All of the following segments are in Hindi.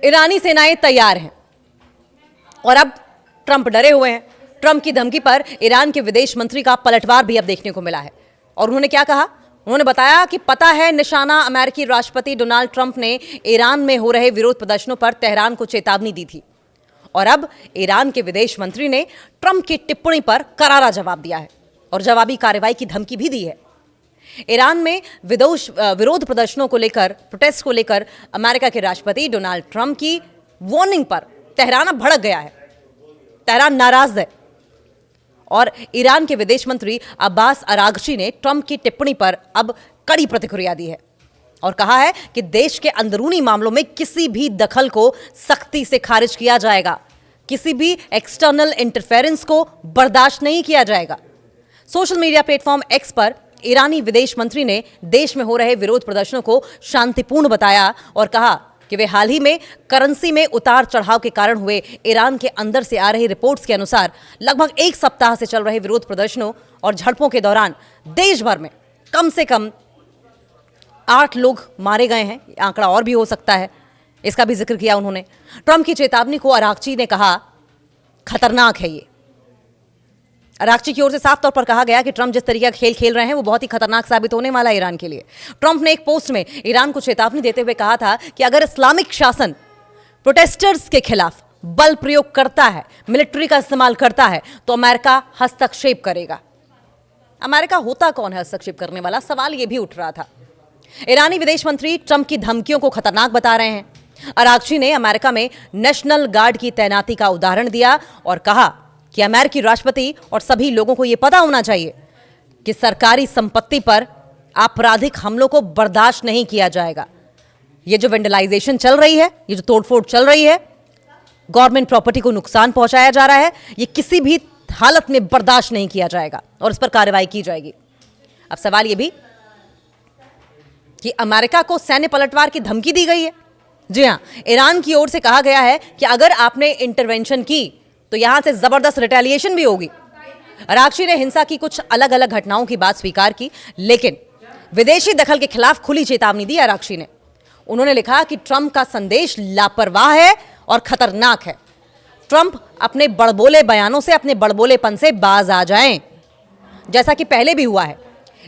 ईरानी सेनाएं तैयार हैं और अब ट्रंप डरे हुए हैं। ट्रंप की धमकी पर ईरान के विदेश मंत्री का पलटवार भी अब देखने को मिला है। और उन्होंने क्या कहा? उन्होंने बताया कि पता है निशाना अमेरिकी राष्ट्रपति डोनाल्ड ट्रंप ने ईरान में हो रहे विरोध प्रदर्शनों पर तेहरान को चेतावनी दी थी। और अब ईरान के विदेश मंत्री ने ट्रंप की टिप्पणी पर करारा जवाब दिया है और जवाबी कार्रवाई की धमकी भी दी है। ईरान में विरोध प्रदर्शनों को लेकर, प्रोटेस्ट को लेकर अमेरिका के राष्ट्रपति डोनाल्ड ट्रंप की वार्निंग पर तेहरान अब भड़क गया है। तेहरान नाराज है और ईरान के विदेश मंत्री अब्बास अरागची ने ट्रंप की टिप्पणी पर अब कड़ी प्रतिक्रिया दी है और कहा है कि देश के अंदरूनी मामलों में किसी भी दखल को सख्ती से खारिज किया जाएगा, किसी भी एक्सटर्नल इंटरफेरेंस को बर्दाश्त नहीं किया जाएगा। सोशल मीडिया प्लेटफॉर्म एक्स पर ईरानी विदेश मंत्री ने देश में हो रहे विरोध प्रदर्शनों को शांतिपूर्ण बताया और कहा कि वे हाल ही में करेंसी में उतार चढ़ाव के कारण हुए ईरान के अंदर से आ रही रिपोर्ट्स के अनुसार लगभग एक सप्ताह से चल रहे विरोध प्रदर्शनों और झड़पों के दौरान देश भर में कम से कम 8 लोग मारे गए हैं। आंकड़ा और भी हो सकता है, इसका भी जिक्र किया उन्होंने। ट्रंप की चेतावनी को अरागची ने कहा खतरनाक है। ये अरागची की ओर से साफ तौर पर कहा गया कि ट्रंप जिस तरीके का खेल खेल रहे हैं वो बहुत ही खतरनाक साबित होने वाला है ईरान के लिए। ट्रंप ने एक पोस्ट में ईरान को चेतावनी देते हुए कहा था कि अगर इस्लामिक शासन प्रोटेस्टर्स के खिलाफ बल प्रयोग करता है, मिलिट्री का इस्तेमाल करता है, तो अमेरिका हस्तक्षेप करेगा। अमेरिका होता कौन है हस्तक्षेप करने वाला? सवाल यह भी उठ रहा था। ईरानी विदेश मंत्री ट्रंप की धमकियों को खतरनाक बता रहे हैं। अरागची ने अमेरिका में नेशनल गार्ड की तैनाती का उदाहरण दिया और कहा कि अमेरिकी राष्ट्रपति और सभी लोगों को यह पता होना चाहिए कि सरकारी संपत्ति पर आपराधिक हमलों को बर्दाश्त नहीं किया जाएगा। ये जो वेंडलाइजेशन चल रही है, ये जो तोड़फोड़ चल रही है, गवर्नमेंट प्रॉपर्टी को नुकसान पहुंचाया जा रहा है, ये किसी भी हालत में बर्दाश्त नहीं किया जाएगा और इस पर कार्रवाई की जाएगी। अब सवाल यह भी कि अमेरिका को सैन्य पलटवार की धमकी दी गई है। जी हां, ईरान की ओर से कहा गया है कि अगर आपने इंटरवेंशन की तो यहां से जबरदस्त रिटेलिएशन भी होगी। अरागची ने हिंसा की कुछ अलग अलग घटनाओं की बात स्वीकार की, लेकिन विदेशी दखल के खिलाफ खुली चेतावनी दी अरागची ने। उन्होंने लिखा कि ट्रंप का संदेश लापरवाह है और खतरनाक है। ट्रंप अपने बड़बोले बयानों से, अपने बड़बोलेपन से बाज आ जाएं, जैसा कि पहले भी हुआ है।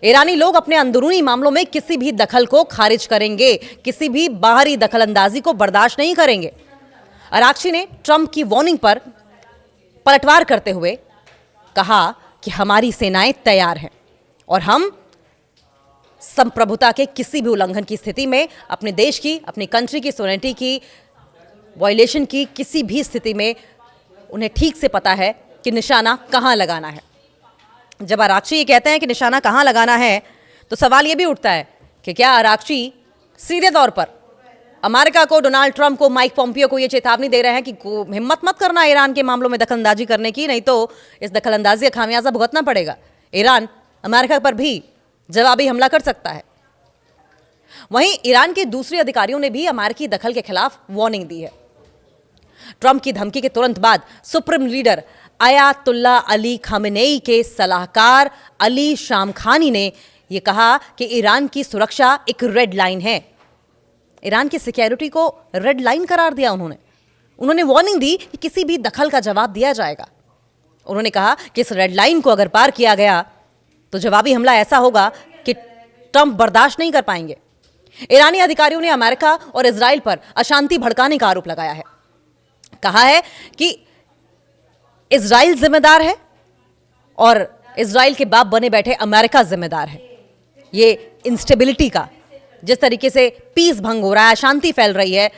ईरानी लोग अपने अंदरूनी मामलों में किसी भी दखल को खारिज करेंगे, किसी भी बाहरी दखलंदाजी को बर्दाश्त नहीं करेंगे। अरागची ने ट्रंप की वार्निंग पर पलटवार करते हुए कहा कि हमारी सेनाएं तैयार हैं और हम संप्रभुता के किसी भी उल्लंघन की स्थिति में, अपने देश की, अपनी कंट्री की सोवरेनिटी की वायलेशन की किसी भी स्थिति में उन्हें ठीक से पता है कि निशाना कहां लगाना है। जब अरागची ये कहते हैं कि निशाना कहां लगाना है, तो सवाल यह भी उठता है कि क्या अरागची सीधे तौर पर अमेरिका को, डोनाल्ड ट्रंप को, माइक पॉम्पियो को यह चेतावनी दे रहे हैं कि हिम्मत मत करना ईरान के मामलों में दखलंदाजी करने की, नहीं तो इस दखलंदाजी का खामियाजा भुगतना पड़ेगा। ईरान अमेरिका पर भी जवाबी हमला कर सकता है। वहीं ईरान के दूसरे अधिकारियों ने भी अमेरिकी दखल के खिलाफ वार्निंग दी है। ट्रंप की धमकी के तुरंत बाद supreme leader Ayatollah Ali Khamenei के सलाहकार अली शामखानी ने यह कहा कि ईरान की सुरक्षा एक रेड लाइन है। ईरान की सिक्योरिटी को रेड लाइन करार दिया उन्होंने वार्निंग दी कि किसी भी दखल का जवाब दिया जाएगा। उन्होंने कहा कि इस रेड लाइन को अगर पार किया गया तो जवाबी हमला ऐसा होगा कि ट्रंप बर्दाश्त नहीं कर पाएंगे। ईरानी अधिकारियों ने अमेरिका और इजराइल पर अशांति भड़काने का आरोप लगाया है। कहा है कि इजराइल जिम्मेदार है और इजराइल के बाप बने बैठे अमेरिका जिम्मेदार है। ये इंस्टेबिलिटी का, जिस तरीके से पीस भंग हो रहा है, शांति फैल रही है,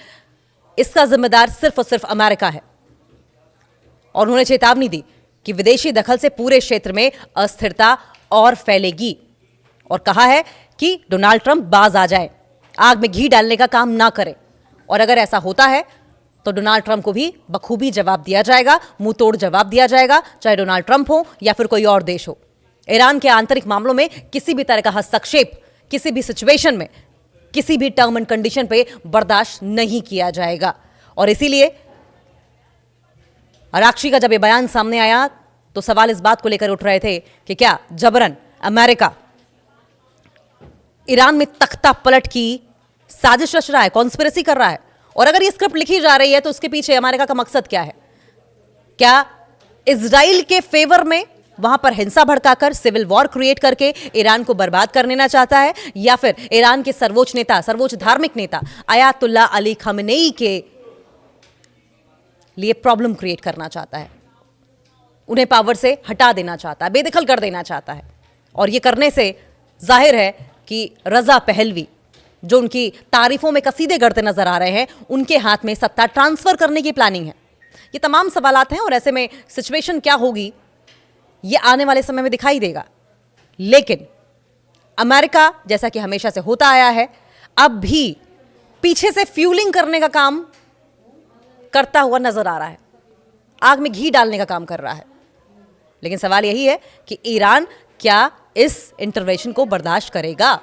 इसका जिम्मेदार सिर्फ और सिर्फ अमेरिका है। और उन्होंने चेतावनी दी कि विदेशी दखल से पूरे क्षेत्र में अस्थिरता और फैलेगी और कहा है कि डोनाल्ड ट्रंप बाज आ जाए, आग में घी डालने का काम ना करे, और अगर ऐसा होता है तो डोनाल्ड ट्रंप को भी बखूबी जवाब दिया जाएगा, मुंह तोड़ जवाब दिया जाएगा, चाहे डोनाल्ड ट्रंप हो या फिर कोई और देश हो। ईरान के आंतरिक मामलों में किसी भी तरह का हस्तक्षेप किसी भी सिचुएशन में, किसी भी टर्म एंड कंडीशन पे बर्दाश्त नहीं किया जाएगा। और इसीलिए अरागची का जब ये बयान सामने आया तो सवाल इस बात को लेकर उठ रहे थे कि क्या जबरन अमेरिका ईरान में तख्ता पलट की साजिश रच रहा है, कॉन्स्पिरेसी कर रहा है और अगर ये स्क्रिप्ट लिखी जा रही है तो उसके पीछे अमेरिका का मकसद क्या है? क्या इजराइल के फेवर में वहां पर हिंसा भड़काकर सिविल वॉर क्रिएट करके ईरान को बर्बाद कर देना चाहता है, या फिर ईरान के सर्वोच्च नेता, सर्वोच्च धार्मिक नेता आयतुल्ला अली खamenei के लिए प्रॉब्लम क्रिएट करना चाहता है, उन्हें पावर से हटा देना चाहता है, बेदखल कर देना चाहता है? और यह करने से जाहिर है कि रजा पहलवी, जो उनकी तारीफों में कसीदे गढ़ते नजर आ रहे हैं, उनके हाथ में सत्ता ट्रांसफर करने की प्लानिंग है। ये तमाम सवालात हैं और ऐसे में सिचुएशन क्या होगी ये आने वाले समय में दिखाई देगा। लेकिन अमेरिका, जैसा कि हमेशा से होता आया है, अब भी पीछे से फ्यूलिंग करने का काम करता हुआ नजर आ रहा है, आग में घी डालने का काम कर रहा है। लेकिन सवाल यही है कि ईरान क्या इस इंटरवेंशन को बर्दाश्त करेगा?